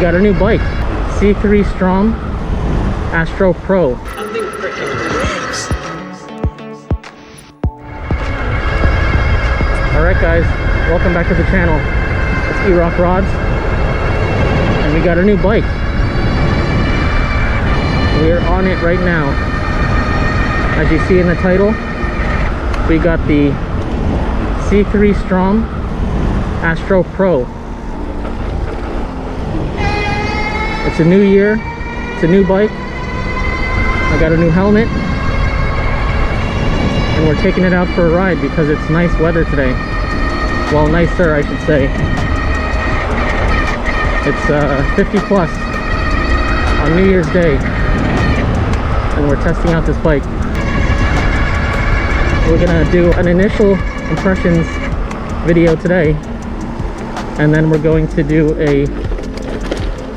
got a new bike, C3STROM Astro Pro. Alright guys, welcome back to the channel. It's Erock Rodz, and we got a new bike. We are on it right now. As you see in the title, we got the C3STROM Astro Pro. It's a new year, it's a new bike. I got a new helmet, and we're taking it out for a ride because it's nice weather today. Well, nicer I should say. It's 50 plus on New Year's Day, and we're testing out this bike. We're gonna do an initial impressions video today, and then we're going to do a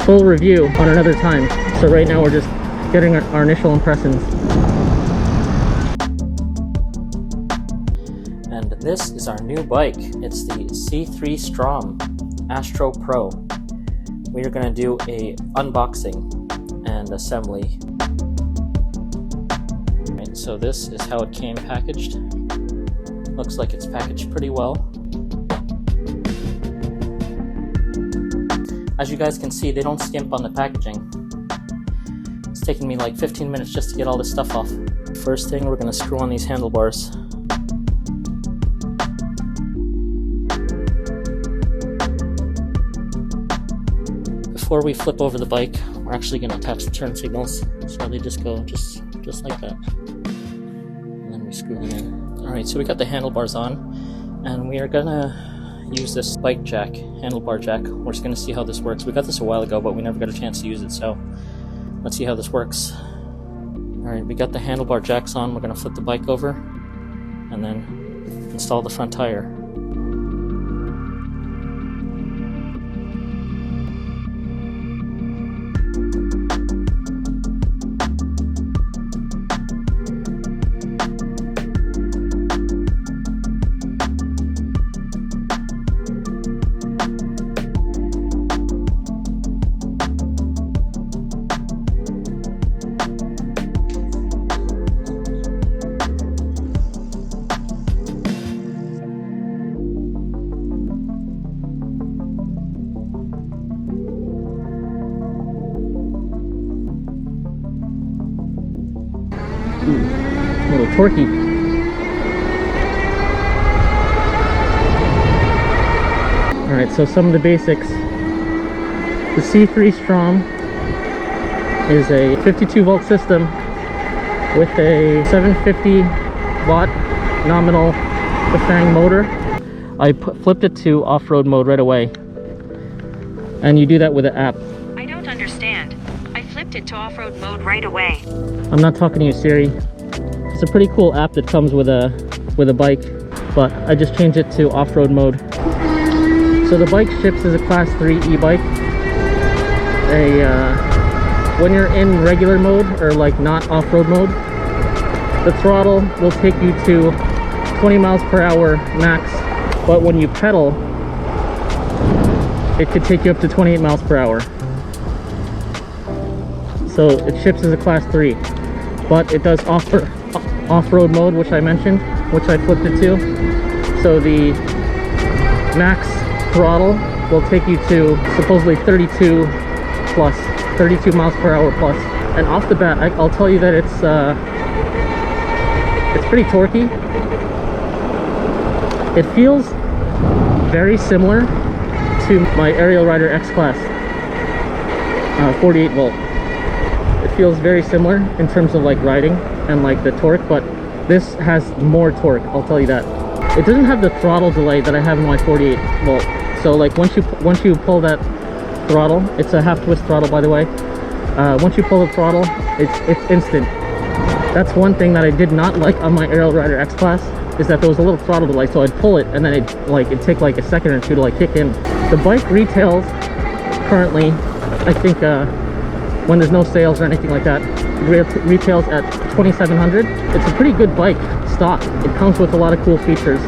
full review on another time. So right now we're just getting our initial impressions. And this is our new bike. It's the C3STROM Astro Pro. We are going to do a unboxing and assembly. Right, so this is how it came packaged. Looks like it's packaged pretty well. As you guys can see, they don't skimp on the packaging. It's taken me like 15 minutes just to get all this stuff off. First thing, we're going to screw on these handlebars. Before we flip over the bike, we're actually going to attach the turn signals, so they just go just like that. And then we screw them in. Alright, so we got the handlebars on, and we are going to use this bike jack, handlebar jack. We're just going to see how this works. We got this a while ago, but we never got a chance to use it, so let's see how this works. Alright, we got the handlebar jacks on. We're going to flip the bike over and then install the front tire. A little torquey. Alright, so some of the basics. The C3STROM is a 52 volt system with a 750 watt nominal Fang motor. I flipped it to off-road mode right away, and you do that with an app. I don't understand. I flipped it to off-road mode right away. I'm not talking to you, Siri. It's a pretty cool app that comes with a bike, but I just changed it to off-road mode. So the bike ships as a class 3 e-bike. When you're in regular mode, or like not off-road mode, the throttle will take you to 20 miles per hour max, but when you pedal, it could take you up to 28 miles per hour. So it ships as a class 3, but it does offer off-road mode, which I mentioned, which I flipped it to. So the max throttle will take you to supposedly 32 miles per hour plus. And off the bat, I'll tell you that it's pretty torquey. It feels very similar to my Aerial Rider X Class 48 volt. It feels very similar in terms of like riding and like the torque, but this has more torque, I'll tell you that. It doesn't have the throttle delay that I have in my 48 volt. So like once you pull that throttle, it's a half twist throttle, by the way. Once you pull the throttle, it's instant. That's one thing that I did not like on my Aerial Rider X Class, is that there was a little throttle delay, so I'd pull it and then it'd take like a second or two to like kick in. The bike retails currently, I think when there's no sales or anything like that, retails at $2,700. It's a pretty good bike stock. It comes with a lot of cool features.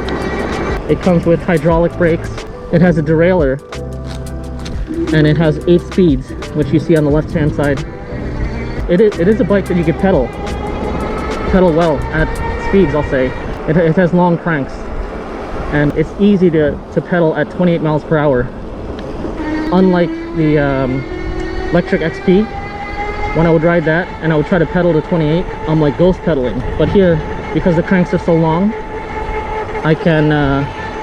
It comes with hydraulic brakes. It has a derailleur and it has 8 speeds, which you see on the left hand side. It is a bike that you can pedal well at speeds, I'll say. It has long cranks, and it's easy to pedal at 28 miles per hour. Unlike the electric XP, when I would ride that and I would try to pedal to 28, I'm like ghost pedaling. But here, because the cranks are so long, I can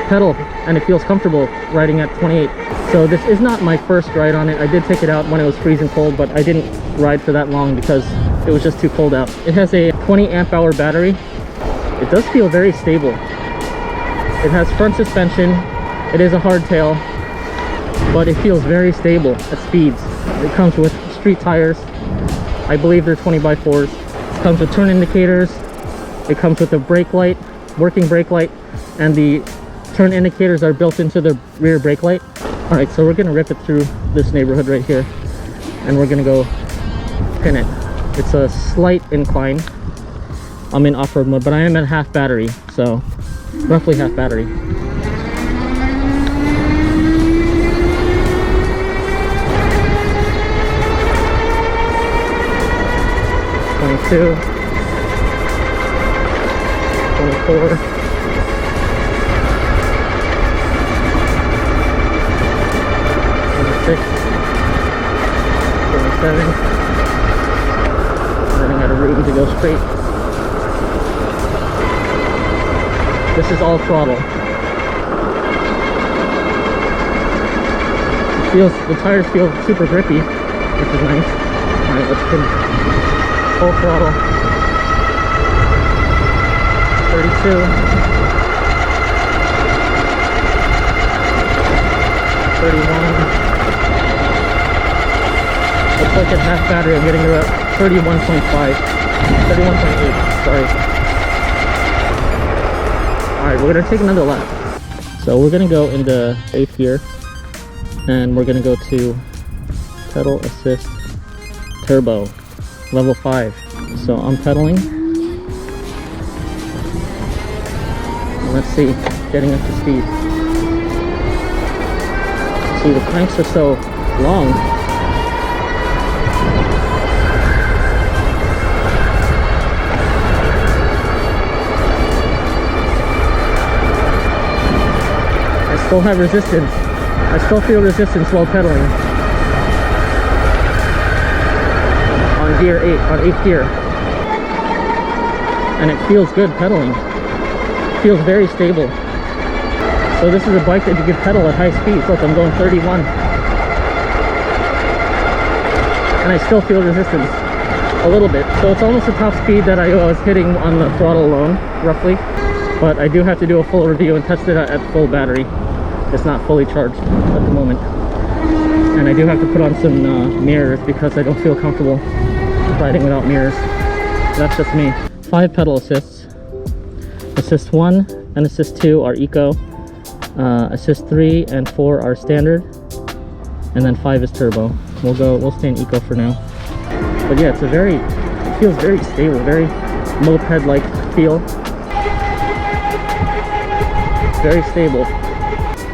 pedal and it feels comfortable riding at 28. So this is not my first ride on it. I did take it out when it was freezing cold, but I didn't ride for that long because it was just too cold out. It has a 20 amp hour battery. It does feel very stable. It has front suspension. It is a hardtail, but it feels very stable at speeds. It comes with street tires. I believe they're 20x4s. It comes with turn indicators. It comes with a brake light, working brake light, and the turn indicators are built into the rear brake light. All right, so we're gonna rip it through this neighborhood right here, and we're gonna go pin it. It's a slight incline. I'm in off-road mode, but I am at half battery, so roughly half battery. 22, 24, 26, 27. Running out of room to go straight. This is all throttle. The tires feel super grippy, which is nice. Alright, let's pin full throttle. 32. 31. Looks like at half battery I'm getting to about 31.5. 31.8, sorry. Alright, we're gonna take another lap. So we're gonna go into 8th gear, and we're gonna go to pedal assist turbo level 5. So I'm pedaling. And let's see, getting up to speed. See, the cranks are so long. I still have resistance. I still feel resistance while pedaling. On gear 8, on 8th gear. And it feels good pedaling. It feels very stable. So this is a bike that you can pedal at high speeds. Look, I'm going 31. And I still feel resistance a little bit. So it's almost the top speed that I was hitting on the throttle alone, roughly. But I do have to do a full review and test it at full battery. It's not fully charged at the moment. And I do have to put on some mirrors because I don't feel comfortable riding without mirrors. That's just me. 5 pedal assists. Assist 1 and assist 2 are eco. Assist 3 and 4 are standard. And then 5 is turbo. We'll stay in eco for now. But yeah, it feels very stable, very moped-like feel. Very stable.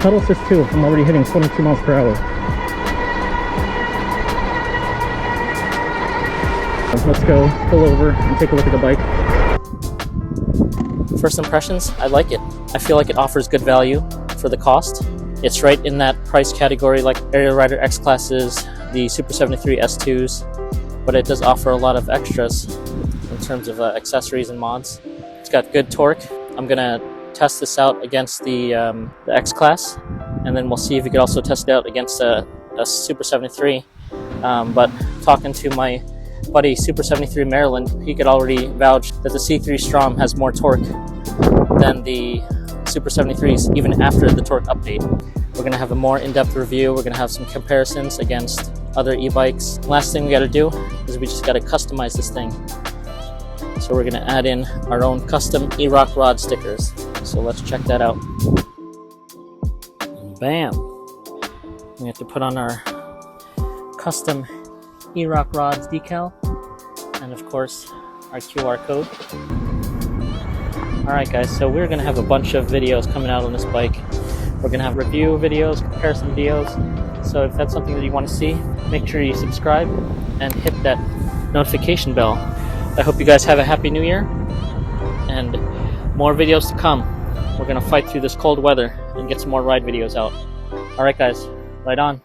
Pedal assist 2, I'm already hitting 22 miles per hour. Let's go pull over and take a look at the bike. First impressions, I like it. I feel like it offers good value for the cost. It's right in that price category like Aerial Rider X classes, the Super 73 S2s, but it does offer a lot of extras in terms of accessories and mods. It's got good torque. I'm gonna test this out against the X class, and then we'll see if we could also test it out against a Super 73. But talking to my buddy Super 73 Maryland, he could already vouch that the C3STROM has more torque than the Super 73s even after the torque update. We're going to have a more in-depth review. We're going to have some comparisons against other e-bikes. Last thing we got to do is we just got to customize this thing. So we're going to add in our own custom Erock rod stickers. So let's check that out. Bam! We have to put on our custom Erock Rodz decal, and of course our QR code. Alright guys, so we're going to have a bunch of videos coming out on this bike. We're going to have review videos, comparison videos, So if that's something that you want to see, make sure you subscribe and hit that notification bell. I hope you guys have a happy new year and more videos to come. We're gonna fight through this cold weather and get some more ride videos out. Alright guys, ride on.